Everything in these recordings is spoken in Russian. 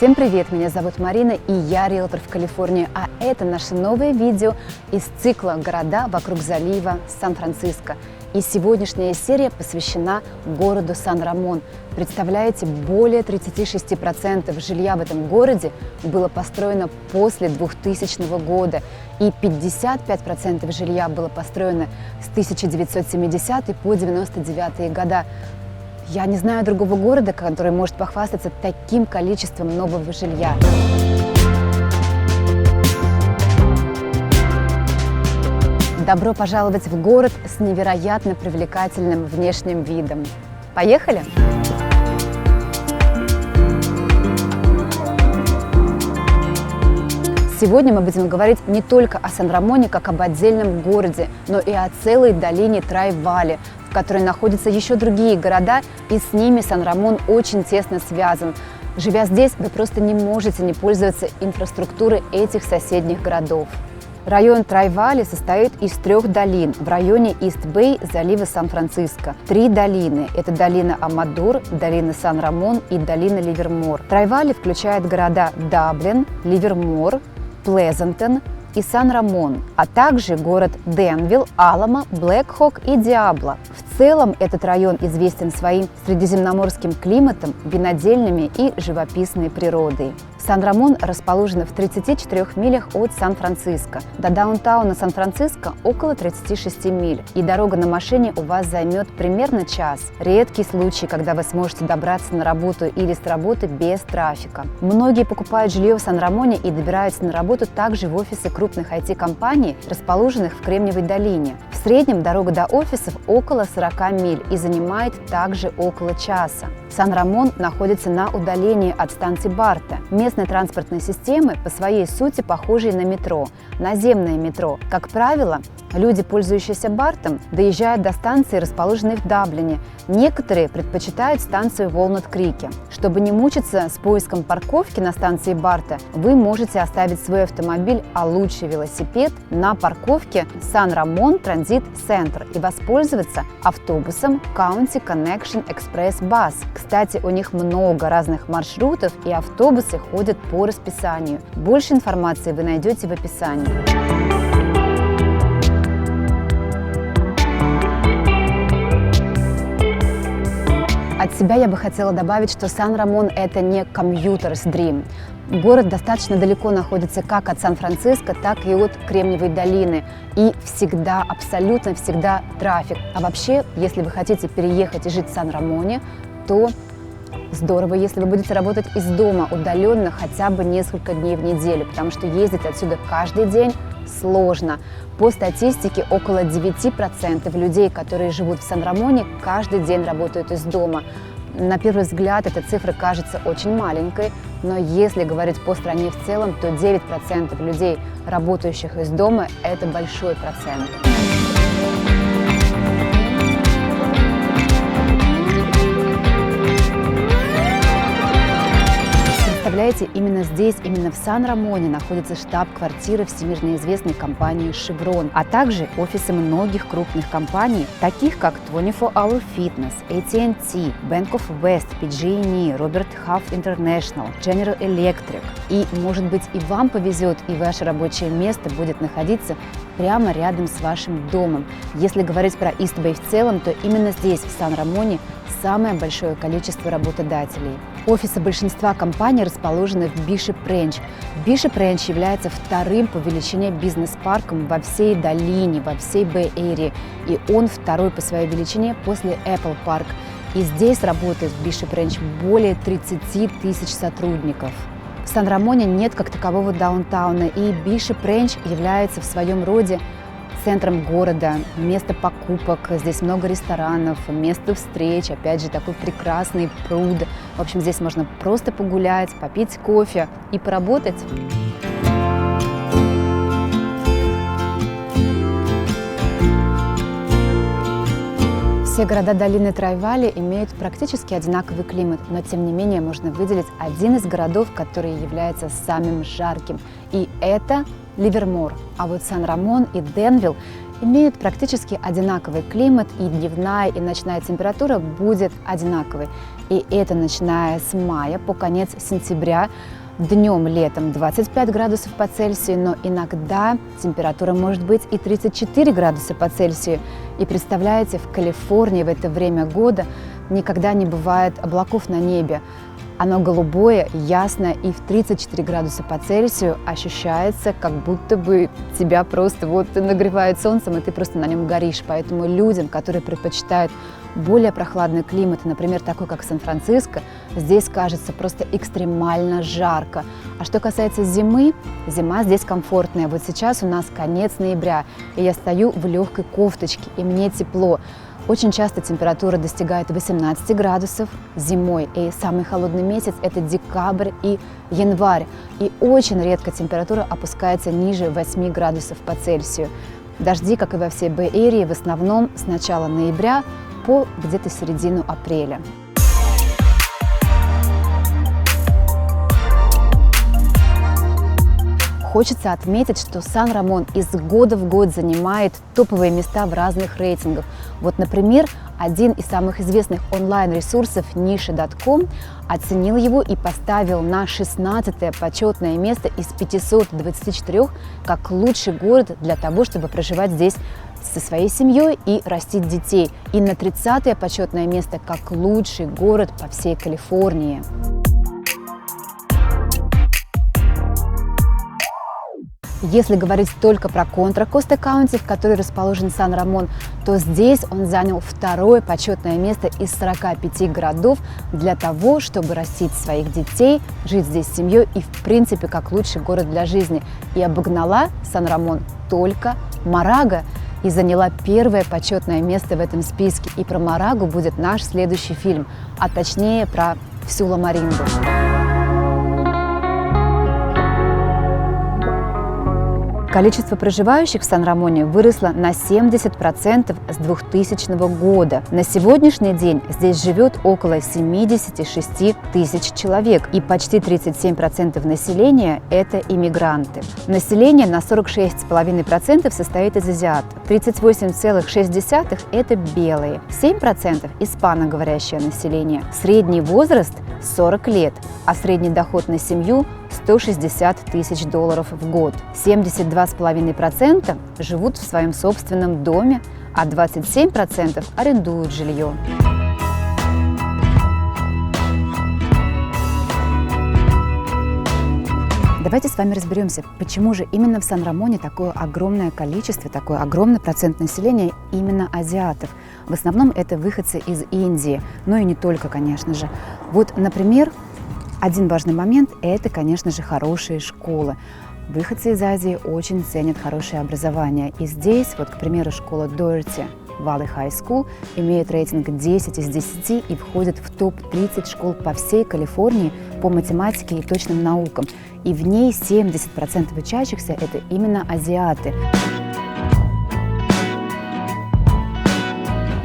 Всем привет! Меня зовут Марина, и я риэлтор в Калифорнии, а это наше новое видео из цикла «Города вокруг залива Сан-Франциско». И сегодняшняя серия посвящена городу Сан-Рамон. Представляете, более 36% жилья в этом городе было построено после 2000 года, и 55% жилья было построено с 1970 по 99 года. Я не знаю другого города, который может похвастаться таким количеством нового жилья. Добро пожаловать в город с невероятно привлекательным внешним видом. Поехали! Сегодня мы будем говорить не только о Сан-Рамоне как об отдельном городе, но и о целой долине Трай-Валли, в которой находятся еще другие города, и с ними Сан-Рамон очень тесно связан. Живя здесь, вы просто не можете не пользоваться инфраструктурой этих соседних городов. Район Трай-Валли состоит из 3 долин в районе Ист-Бэй залива Сан-Франциско. 3 долины – это долина Амадор, долина Сан-Рамон и долина Ливермор. Трай-Валли включает города Даблин, Ливермор, Плезантон и Сан-Рамон, а также город Денвилл, Аламо, Блэк-Хок и Диабло. В целом этот район известен своим средиземноморским климатом, винодельнями и живописной природой. Сан-Рамон расположен в 34 милях от Сан-Франциско. До даунтауна Сан-Франциско около 36 миль, и дорога на машине у вас займет примерно час. Редкий случай, когда вы сможете добраться на работу или с работы без трафика. Многие покупают жилье в Сан-Рамоне и добираются на работу также в офисы крупных IT-компаний, расположенных в Кремниевой долине. В среднем дорога до офисов около 40 миль и занимает также около часа. Сан-Рамон находится на удалении от станции Барта. Местные транспортные системы по своей сути похожи на метро, наземное метро. Как правило, люди, пользующиеся Бартом, доезжают до станции, расположенной в Даблине. Некоторые предпочитают станцию в Уолнут-Крике. Чтобы не мучиться с поиском парковки на станции Барта, вы можете оставить свой автомобиль, а лучше велосипед, на парковке Сан-Рамон Транзит Центр и воспользоваться автобусом County Connection Express Bus. Кстати, у них много разных маршрутов, и автобусы ходят по расписанию. Больше информации вы найдете в описании. От себя я бы хотела добавить, что Сан-Рамон – это не комьютерс дрим. Город достаточно далеко находится как от Сан-Франциско, так и от Кремниевой долины. И всегда, абсолютно всегда трафик. А вообще, если вы хотите переехать и жить в Сан-Рамоне, то здорово, если вы будете работать из дома удаленно хотя бы несколько дней в неделю, потому что ездить отсюда каждый день сложно. По статистике, около 9% людей, которые живут в Сан-Рамоне, каждый день работают из дома. На первый взгляд эта цифра кажется очень маленькой, но если говорить по стране в целом, то 9% людей, работающих из дома, это большой процент. Представляете, именно здесь, именно в Сан-Рамоне находится штаб-квартира всемирно известной компании Chevron, а также офисы многих крупных компаний, таких как 24 Hour Fitness, AT&T, Bank of West, PG&E, Robert Half International, General Electric. И, может быть, и вам повезет, и ваше рабочее место будет находиться прямо рядом с вашим домом. Если говорить про Ист-Бэй в целом, то именно здесь, в Сан-Рамоне, самое большое количество работодателей. Офисы большинства компаний расположены в Бишоп-Рэнч. Бишоп-Рэнч является вторым по величине бизнес-парком во всей долине, во всей Бэй-Эрии, и он второй по своей величине после Apple Park. И здесь работает в Бишоп-Рэнч более 30 тысяч сотрудников. В Сан-Рамоне нет как такового даунтауна, и Бишоп-Рэнч является в своем роде центром города, место покупок, здесь много ресторанов, место встреч, опять же такой прекрасный пруд. В общем, здесь можно просто погулять, попить кофе и поработать. Все города долины Трай-Валли имеют практически одинаковый климат, но тем не менее можно выделить один из городов, который является самым жарким, и это Ливермор. А вот Сан-Рамон и Денвилл имеют практически одинаковый климат, и дневная и ночная температура будет одинаковой. И это начиная с мая по конец сентября. Днем летом 25 градусов по Цельсию, но иногда температура может быть и 34 градуса по Цельсию. И представляете, в Калифорнии в это время года никогда не бывает облаков на небе. Оно голубое, ясное, и в 34 градуса по Цельсию ощущается, как будто бы тебя просто нагревает солнцем, и ты просто на нем горишь. Поэтому людям, которые предпочитают более прохладный климат, например, такой, как Сан-Франциско, здесь кажется просто экстремально жарко. А что касается зимы, зима здесь комфортная. Вот сейчас у нас конец ноября, и я стою в легкой кофточке, и мне тепло. Очень часто температура достигает 18 градусов зимой, и самый холодный месяц – это декабрь и январь. И очень редко температура опускается ниже 8 градусов по Цельсию. Дожди, как и во всей Бэй-Эрии, в основном с начала ноября по где-то середину апреля. Хочется отметить, что Сан-Рамон из года в год занимает топовые места в разных рейтингах. Вот, например, один из самых известных онлайн-ресурсов Niche.com оценил его и поставил на 16-е почетное место из 524 как лучший город для того, чтобы проживать здесь со своей семьей и растить детей. И на 30-е почетное место как лучший город по всей Калифорнии. Если говорить только про Контра-Коста Каунти, в которой расположен Сан-Рамон, то здесь он занял второе почетное место из 45 городов для того, чтобы растить своих детей, жить здесь с семьей и, в принципе, как лучший город для жизни. И обогнала Сан-Рамон только Морага и заняла первое почетное место в этом списке. И про Морагу будет наш следующий фильм, а точнее про всю Ла-Маринду. Количество проживающих в Сан-Рамоне выросло на 70% с 2000 года. На сегодняшний день здесь живет около 76 тысяч человек, и почти 37% населения – это иммигранты. Население на 46,5% состоит из азиатов, 38,6% – это белые, 7% – испаноговорящее население. Средний возраст – 40 лет, а средний доход на семью – $160 тысяч в год. 72,5% живут в своем собственном доме, а 27% арендуют жилье. Давайте с вами разберемся, почему же именно в Сан-Рамоне такое огромное количество, такой огромный процент населения именно азиатов. В основном это выходцы из Индии, но и не только, конечно же. Вот, например, один важный момент – это, конечно же, хорошие школы. Выходцы из Азии очень ценят хорошее образование. И здесь, вот, к примеру, школа Doherty Valley High School имеет рейтинг 10 из 10 и входит в топ-30 школ по всей Калифорнии по математике и точным наукам. И в ней 70% учащихся – это именно азиаты.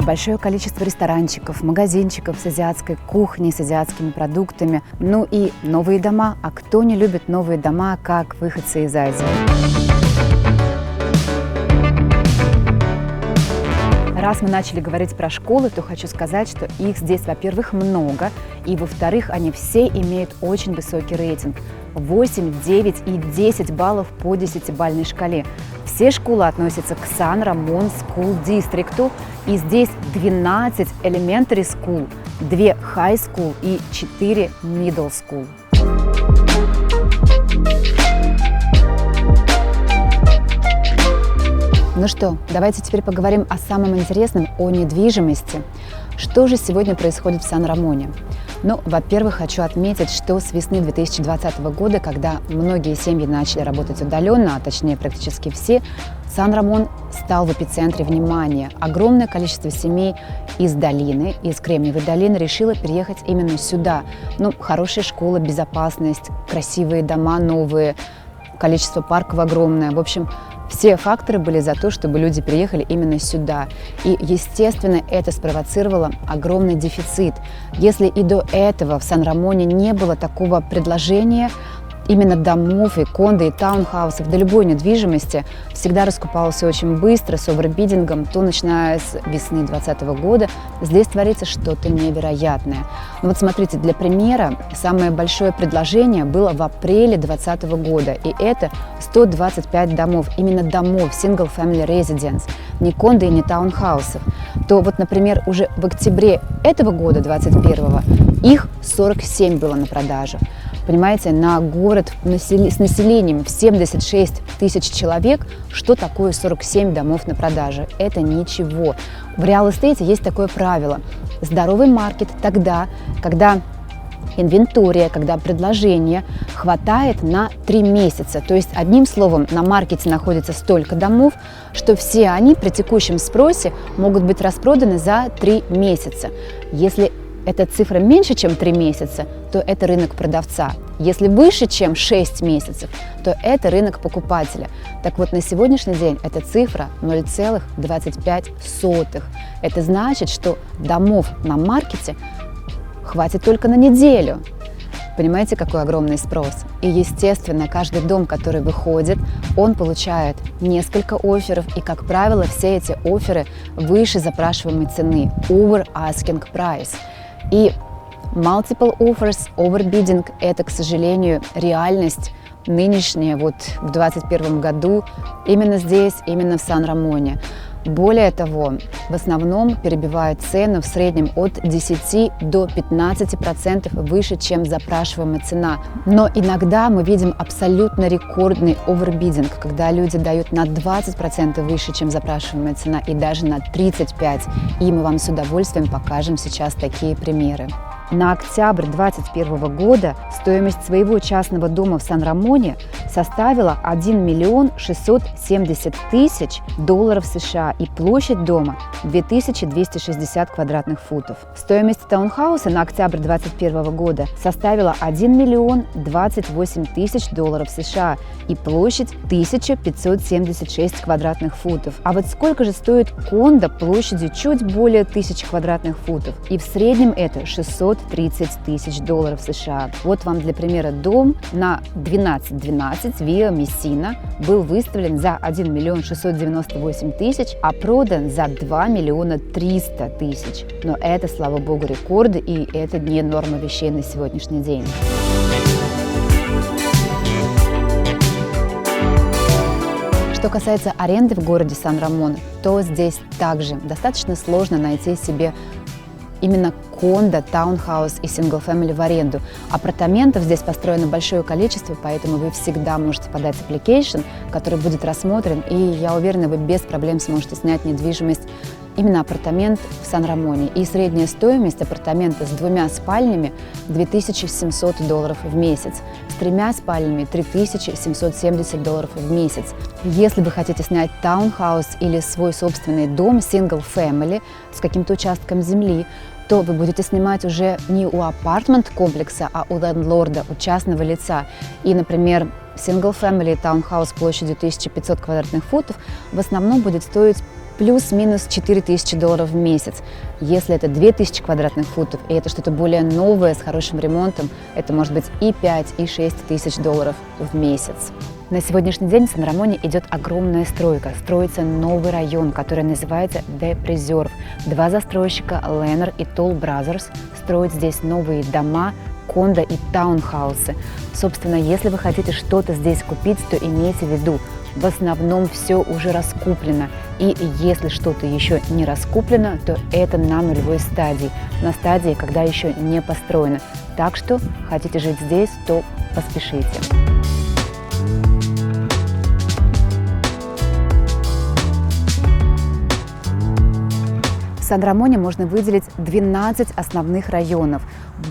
Большое количество ресторанчиков, магазинчиков с азиатской кухней, с азиатскими продуктами. Ну и новые дома. А кто не любит новые дома, как выходцы из Азии? Раз мы начали говорить про школы, то хочу сказать, что их здесь, во-первых, много, и, во-вторых, они все имеют очень высокий рейтинг. 8, 9 и 10 баллов по 10-бальной шкале. Все школы относятся к Сан-Рамон School District, и здесь 12 Elementary School, 2 High School и 4 Middle School. Ну что, давайте теперь поговорим о самом интересном, о недвижимости. Что же сегодня происходит в Сан-Рамоне? Ну, во-первых, хочу отметить, что с весны 2020 года, когда многие семьи начали работать удаленно, а точнее практически все, Сан-Рамон стал в эпицентре внимания. Огромное количество семей из долины, из Кремниевой долины решило переехать именно сюда. Ну, хорошая школа, безопасность, красивые дома новые, количество парков огромное. В общем, все факторы были за то, чтобы люди приехали именно сюда. И, естественно, это спровоцировало огромный дефицит. Если и до этого в Сан-Рамоне не было такого предложения, именно домов и кондо, и таунхаусов, да любой недвижимости всегда раскупался очень быстро, с овербидингом, то начиная с весны 2020 года. Здесь творится что-то невероятное. Ну вот смотрите, для примера, самое большое предложение было в апреле 2020 года, и это 125 домов, именно домов, single family residence, не кондо и не таунхаусов. То вот, например, уже в октябре этого года, 21-го, их 47 было на продажу. Понимаете, на город с населением в 76 тысяч человек, что такое 47 домов на продаже? Это ничего. В реал-эстейте есть такое правило. Здоровый маркет тогда, когда инвентория, когда предложение хватает на 3 месяца. То есть, одним словом, на маркете находится столько домов, что все они при текущем спросе могут быть распроданы за 3 месяца. Если эта цифра меньше, чем 3 месяца, то это рынок продавца. Если выше, чем 6 месяцев, то это рынок покупателя. Так вот, на сегодняшний день эта цифра 0,25. Это значит, что домов на маркете хватит только на неделю. Понимаете, какой огромный спрос? И, естественно, каждый дом, который выходит, он получает несколько офферов, и, как правило, все эти офферы выше запрашиваемой цены, over asking price. И multiple offers, overbidding – это, к сожалению, реальность нынешняя, вот в 2021 году, именно здесь, именно в Сан-Рамоне. Более того, в основном перебивают цену в среднем от 10 до 15% выше, чем запрашиваемая цена. Но иногда мы видим абсолютно рекордный овербидинг, когда люди дают на 20% выше, чем запрашиваемая цена, и даже на 35%. И мы вам с удовольствием покажем сейчас такие примеры. На октябрь 2021 года стоимость своего частного дома в Сан-Рамоне составила 1 миллион 670 тысяч долларов США, и площадь дома 2260 квадратных футов. Стоимость таунхауса на октябрь 2021 года составила 1 миллион 28 тысяч долларов США, и площадь 1576 квадратных футов. А вот сколько же стоит кондо площадью чуть более 1000 квадратных футов? И в среднем это 630 тысяч долларов США. Вот вам для примера дом на 1212 Виа Мессина был выставлен за 1 миллион 698 тысяч, а продан за 2 миллиона 300 тысяч. Но это, слава богу, рекорды, и это не норма вещей на сегодняшний день. Что касается аренды в городе Сан-Рамон, то здесь также достаточно сложно найти себе именно кондо, таунхаус и сингл-фэмили в аренду. Апартаментов здесь построено большое количество, поэтому вы всегда можете подать application, который будет рассмотрен, и я уверена, вы без проблем сможете снять недвижимость, именно апартамент в Сан-Рамоне. И средняя стоимость апартамента с 2 спальнями 2700 долларов в месяц, с 3 спальнями 3770 долларов в месяц. Если вы хотите снять таунхаус или свой собственный дом, single-family, с каким-то участком земли, то вы будете снимать уже не у апартмент-комплекса, а у лендлорда, у частного лица. И, например, single-family таунхаус площадью 1500 квадратных футов в основном будет стоить плюс-минус 4000 долларов в месяц. Если это 2000 квадратных футов, и это что-то более новое, с хорошим ремонтом, это может быть и 5, и 6 тысяч долларов в месяц. На сегодняшний день в Сан-Рамоне идет огромная стройка. Строится новый район, который называется The Preserve. 2 застройщика, Леннер и Toll Brothers, строят здесь новые дома, кондо и таунхаусы. Собственно, если вы хотите что-то здесь купить, то имейте в виду, в основном все уже раскуплено. И если что-то еще не раскуплено, то это на нулевой стадии, на стадии, когда еще не построено. Так что, хотите жить здесь, то поспешите. В Сан-Рамоне можно выделить 12 основных районов.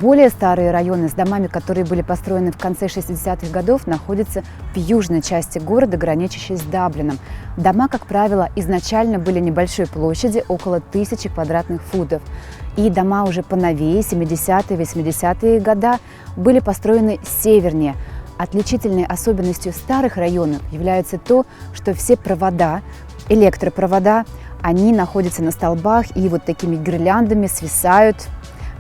Более старые районы с домами, которые были построены в конце 60-х годов, находятся в южной части города, граничащей с Даблином. Дома, как правило, изначально были небольшой площади, около 1000 квадратных футов. И дома уже поновее, 70-е, 80-е годы, были построены севернее. Отличительной особенностью старых районов является то, что все провода, электропровода, они находятся на столбах и вот такими гирляндами свисают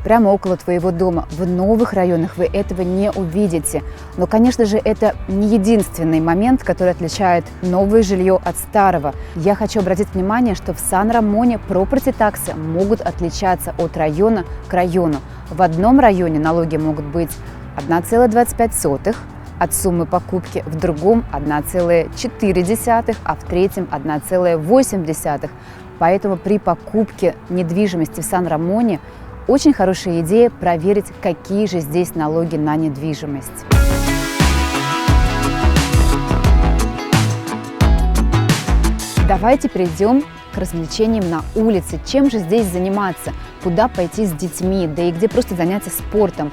прямо около твоего дома. В новых районах вы этого не увидите. Но, конечно же, это не единственный момент, который отличает новое жилье от старого. Я хочу обратить внимание, что в Сан-Рамоне property-таксы могут отличаться от района к району. В одном районе налоги могут быть 1,25 от суммы покупки, в другом 1,4, а в третьем 1,8. Поэтому при покупке недвижимости в Сан-Рамоне очень хорошая идея проверить, какие же здесь налоги на недвижимость. Давайте перейдем к развлечениям на улице. Чем же здесь заниматься? Куда пойти с детьми? Да и где просто заняться спортом?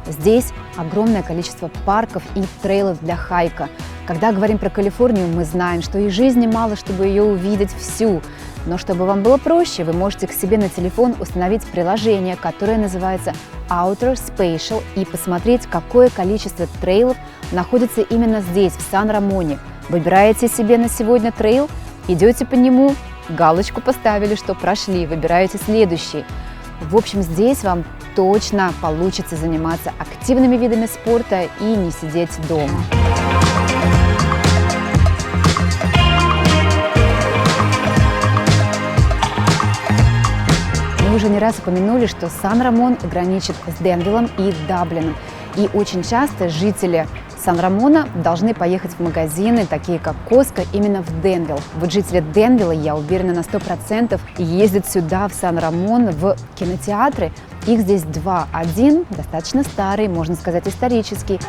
Здесь огромное количество парков и трейлов для хайка. Когда говорим про Калифорнию, мы знаем, что и жизни мало, чтобы ее увидеть всю. Но чтобы вам было проще, вы можете к себе на телефон установить приложение, которое называется Outer Spatial, и посмотреть, какое количество трейлов находится именно здесь, в Сан-Рамоне. Выбираете себе на сегодня трейл, идете по нему, галочку поставили, что прошли, выбираете следующий. В общем, здесь вам точно получится заниматься активными видами спорта и не сидеть дома. Мы уже не раз упомянули, что Сан-Рамон граничит с Денвиллом и Даблином. И очень часто жители Сан-Рамона должны поехать в магазины, такие как Costco, именно в Денвилл. Вот жители Денвилла, я уверена на 100%, ездят сюда, в Сан-Рамон, в кинотеатры. Их здесь два. Один достаточно старый, можно сказать, исторический.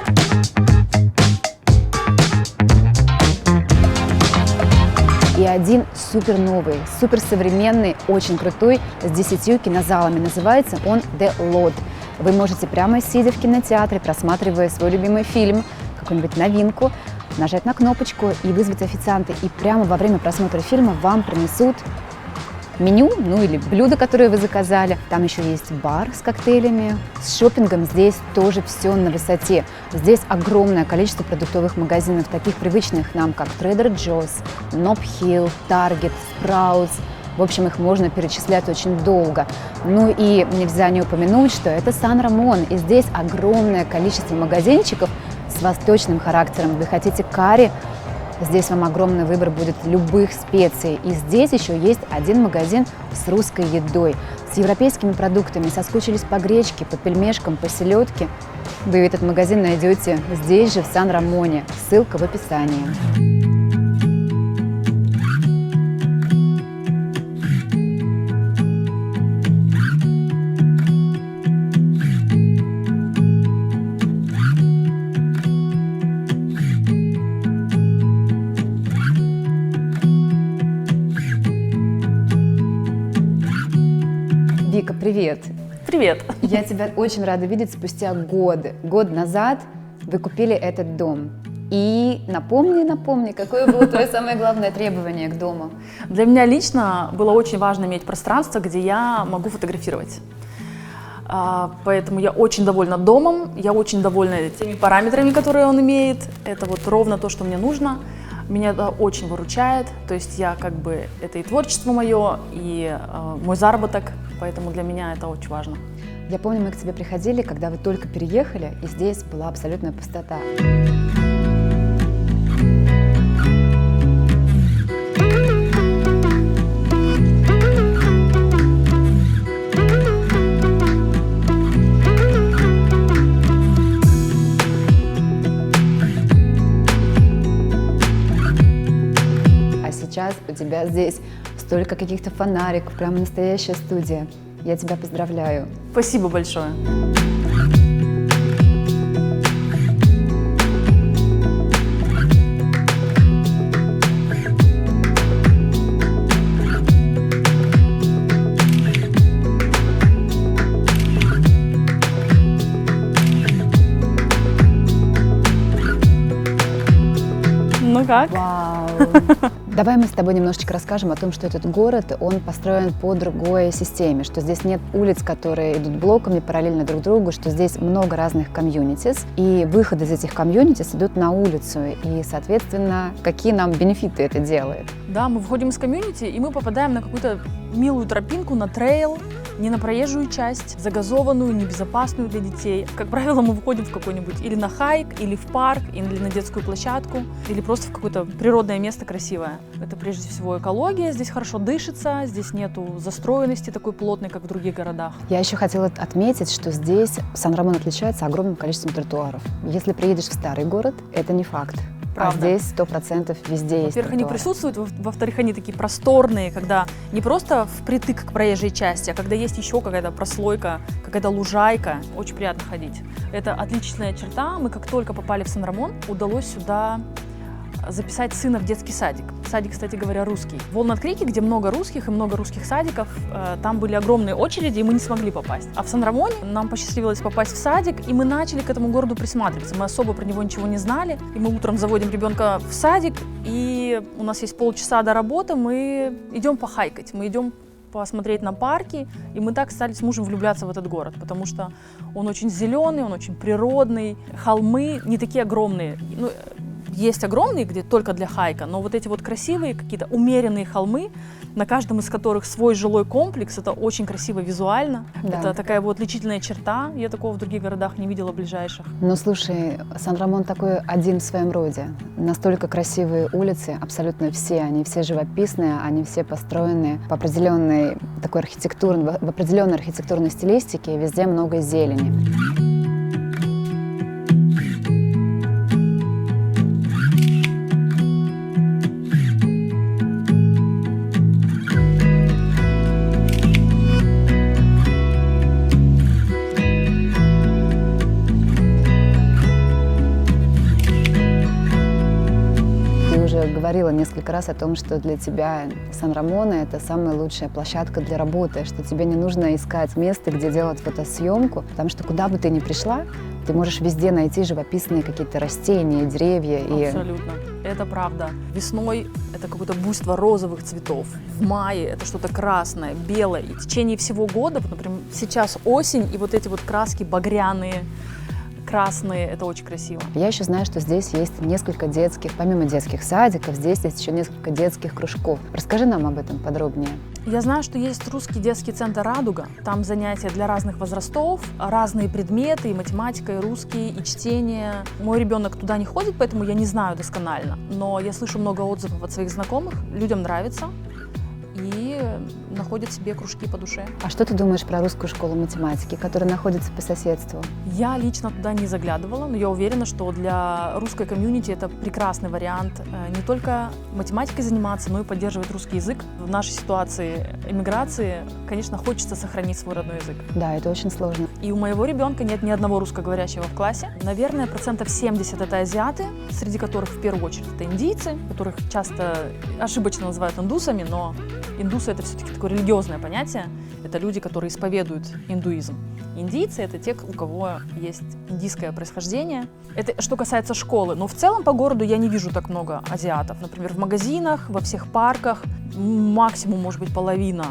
И один супер новый, супер современный, очень крутой, с 10 кинозалами. Называется он The Lot. Вы можете прямо сидя в кинотеатре, просматривая свой любимый фильм, какую-нибудь новинку, нажать на кнопочку и вызвать официанта. И прямо во время просмотра фильма вам принесут меню, ну или блюдо, которое вы заказали. Там еще есть бар с коктейлями. С шопингом здесь тоже все на высоте. Здесь огромное количество продуктовых магазинов, таких привычных нам, как Trader Joe's, Nob Hill, Target, Sprouts. В общем, их можно перечислять очень долго. Ну и нельзя не упомянуть, что это Сан-Рамон, и здесь огромное количество магазинчиков с восточным характером. Вы хотите карри? Здесь вам огромный выбор будет любых специй. И здесь еще есть один магазин с русской едой, с европейскими продуктами. Соскучились по гречке, по пельмешкам, по селедке? Вы этот магазин найдете здесь же, в Сан-Рамоне. Ссылка в описании. Вика, привет! Привет! Я тебя очень рада видеть спустя годы. Год назад вы купили этот дом. И напомни, какое было твое самое главное требование к дому? Для меня лично было очень важно иметь пространство, где я могу фотографировать. Поэтому я очень довольна домом, я очень довольна теми параметрами, которые он имеет. Это вот ровно то, что мне нужно. Меня это очень выручает, то есть это и творчество мое, и мой заработок, поэтому для меня это очень важно. Я помню, мы к тебе приходили, когда вы только переехали, и здесь была абсолютная пустота. Сейчас у тебя здесь столько каких-то фонариков, прямо настоящая студия. Я тебя поздравляю. Спасибо большое. Ну как? Вау! Давай мы с тобой немножечко расскажем о том, что этот город, он построен по другой системе, что здесь нет улиц, которые идут блоками параллельно друг другу, что здесь много разных комьюнитис, и выходы из этих комьюнитис идут на улицу, и, соответственно, какие нам бенефиты это делает? Да, мы выходим из комьюнити, и мы попадаем на какую-то милую тропинку, на трейл, не на проезжую часть, загазованную, небезопасную для детей. Как правило, мы выходим в какой-нибудь или на хайк, или в парк, или на детскую площадку, или просто в какое-то природное место красивое. Это прежде всего экология, здесь хорошо дышится, здесь нету застроенности такой плотной, как в других городах. Я еще хотела отметить, что здесь Сан-Рамон отличается огромным количеством тротуаров. Если приедешь в старый город, это не факт. Правда. А здесь 100% везде есть Во-первых, они тротуары. присутствуют, во-вторых, они такие просторные, когда не просто впритык к проезжей части, а когда есть еще какая-то прослойка, какая-то лужайка. Очень приятно ходить. Это отличная черта. Мы как только попали в Сан-Рамон, удалось сюда записать сына в детский садик. Садик, кстати говоря, русский. В Уолнат-Крике, где много русских и много русских садиков, там были огромные очереди, и мы не смогли попасть. А в Сан-Рамоне нам посчастливилось попасть в садик, и мы начали к этому городу присматриваться. Мы особо про него ничего не знали, и мы утром заводим ребенка в садик, и у нас есть полчаса до работы, мы идем похайкать, мы идем посмотреть на парки, и мы так стали с мужем влюбляться в этот город, потому что он очень зеленый, он очень природный, холмы не такие огромные. Ну, есть огромные, где только для хайка, но вот эти вот красивые, какие-то умеренные холмы, на каждом из которых свой жилой комплекс, это очень красиво визуально. Да. Это такая вот отличительная черта, я такого в других городах не видела ближайших. Но слушай, Сан-Рамон такой один в своем роде. Настолько красивые улицы, абсолютно все, они все живописные, они все построены по определенной такой архитектурной, в определенной архитектурной стилистике, и везде много зелени. Говорила несколько раз о том, что для тебя Сан-Рамон — это самая лучшая площадка для работы, что тебе не нужно искать место, где делать фотосъемку, потому что куда бы ты ни пришла, ты можешь везде найти живописные какие-то растения, деревья. Абсолютно. Это правда. Весной это какое-то буйство розовых цветов. В мае это что-то красное, белое. И в течение всего года, вот, например, сейчас осень, и вот эти вот краски багряные, красные, это очень красиво. Я еще знаю, что здесь есть несколько детских, помимо детских садиков, здесь есть еще несколько детских кружков. Расскажи нам об этом подробнее. Я знаю, что есть русский детский центр «Радуга». Там занятия для разных возрастов, разные предметы, и математика, и русский, и чтение. Мой ребенок туда не ходит, поэтому я не знаю досконально. Но я слышу много отзывов от своих знакомых, людям нравится. И находят себе кружки по душе. А что ты думаешь про русскую школу математики, которая находится по соседству? Я лично туда не заглядывала, но я уверена, что для русской комьюнити это прекрасный вариант не только математикой заниматься, но и поддерживать русский язык. В нашей ситуации эмиграции, конечно, хочется сохранить свой родной язык. Да, это очень сложно. И у моего ребенка нет ни одного русскоговорящего в классе. Наверное, 70% это азиаты, среди которых в первую очередь это индийцы, которых часто ошибочно называют индусами, но индусы — это все-таки такое религиозное понятие. Это люди, которые исповедуют индуизм. Индийцы — это те, у кого есть индийское происхождение. Это что касается школы. Но в целом по городу я не вижу так много азиатов. Например, в магазинах, во всех парках максимум, может быть, половина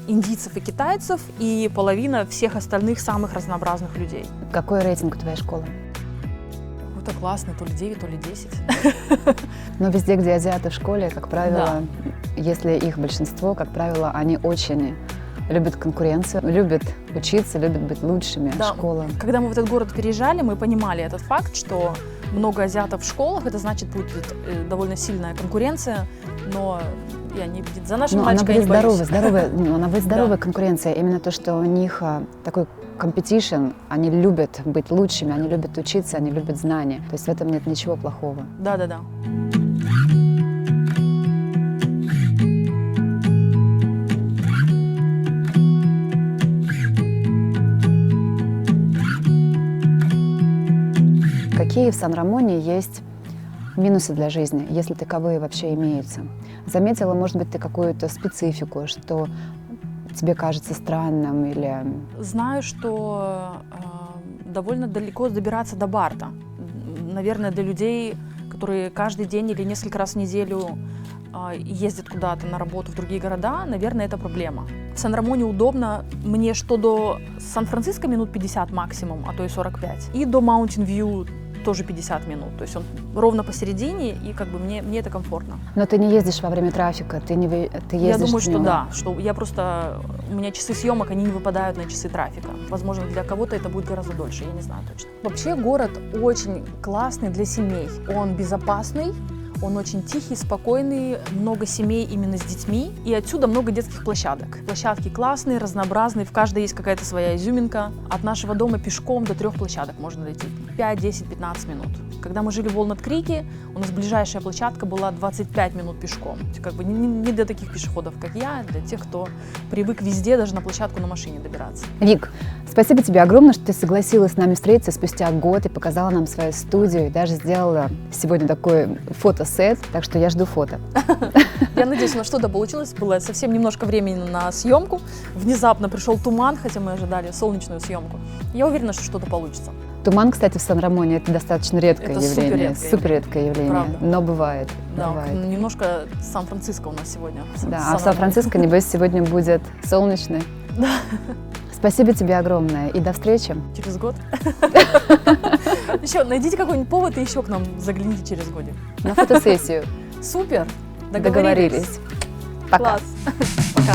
индийцев и китайцев и половина всех остальных самых разнообразных людей. Какой рейтинг у твоей школы? Какой-то классный, то ли 9, то ли 10. Но везде, где азиаты в школе, как правило, если их большинство, как правило, они очень любят конкуренцию, любят учиться, любят быть лучшими. Да. Школа. Когда мы в этот город переезжали, мы понимали этот факт, что много азиатов в школах, это значит, будет довольно сильная конкуренция, но я не за нашим мальчиком не боюсь. Она будет здоровая конкуренция. Именно то, что у них такой competition, они любят быть лучшими, они любят учиться, они любят знания. То есть в этом нет ничего плохого. Да. Какие в Сан-Рамоне есть минусы для жизни, если таковые вообще имеются? Заметила, может быть, ты какую-то специфику, что тебе кажется странным или... Знаю, что довольно далеко добираться до Барта. Наверное, для людей, которые каждый день или несколько раз в неделю ездят куда-то на работу в другие города, наверное, это проблема. В Сан-Рамоне удобно мне что до Сан-Франциско минут 50 максимум, а то и 45. И до Маунтин-Вью тоже 50 минут. То есть он ровно посередине, и как бы мне это комфортно. Но ты не ездишь во время трафика, ты ездишь Я думаю, что днем. да, что я просто, у меня часы съемок, они не выпадают на часы трафика. Возможно, для кого-то это будет гораздо дольше, я не знаю точно. Вообще город очень классный для семей. Он безопасный, он очень тихий, спокойный, много семей именно с детьми, и отсюда много детских площадок. Площадки классные, разнообразные, в каждой есть какая-то своя изюминка. От нашего дома пешком до 3 площадок можно дойти. 5, 10, 15 минут. Когда мы жили в Волнат-Крике, у нас ближайшая площадка была 25 минут пешком. Как бы не для таких пешеходов, как я, а для тех, кто привык везде, даже на площадку на машине добираться. Вик, спасибо тебе огромное, что ты согласилась с нами встретиться спустя год и показала нам свою студию, и даже сделала сегодня такой фотосет, так что я жду фото. Я надеюсь, у нас что-то получилось. Было совсем немножко времени на съемку. Внезапно пришел туман, хотя мы ожидали солнечную съемку. Я уверена, что что-то получится. Туман, кстати, в Сан-Рамоне это достаточно редкое Это явление, суперредкое явление, Правда. но бывает. Да, бывает. немножко Сан-Франциско у нас сегодня. Да, а в Сан-Франциско, небось, сегодня будет солнечный. Да. Спасибо тебе огромное и до встречи. Через год. Еще найдите какой-нибудь повод и еще к нам загляните через годик. На фотосессию. Супер. Договорились. Пока. Класс. Пока.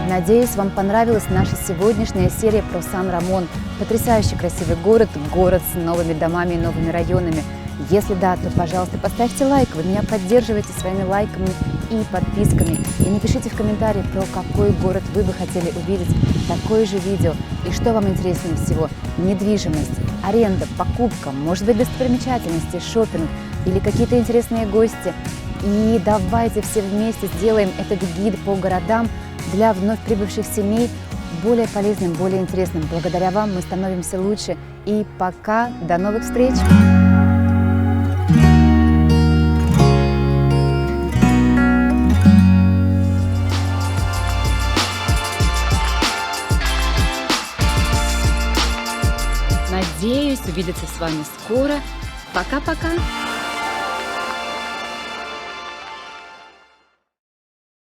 Надеюсь, вам понравилась наша сегодняшняя серия про Сан-Рамон. Потрясающе красивый город, город с новыми домами и новыми районами. Если да, то, пожалуйста, поставьте лайк. Вы меня поддерживаете своими лайками и подписками. И напишите в комментариях, про какой город вы бы хотели увидеть такое же видео. И что вам интереснее всего? Недвижимость, аренда, покупка, может быть, достопримечательности, шопинг или какие-то интересные гости. И давайте все вместе сделаем этот гид по городам для вновь прибывших семей более полезным, более интересным. Благодаря вам мы становимся лучше. И пока, до новых встреч! Надеюсь увидеться с вами скоро. Пока-пока!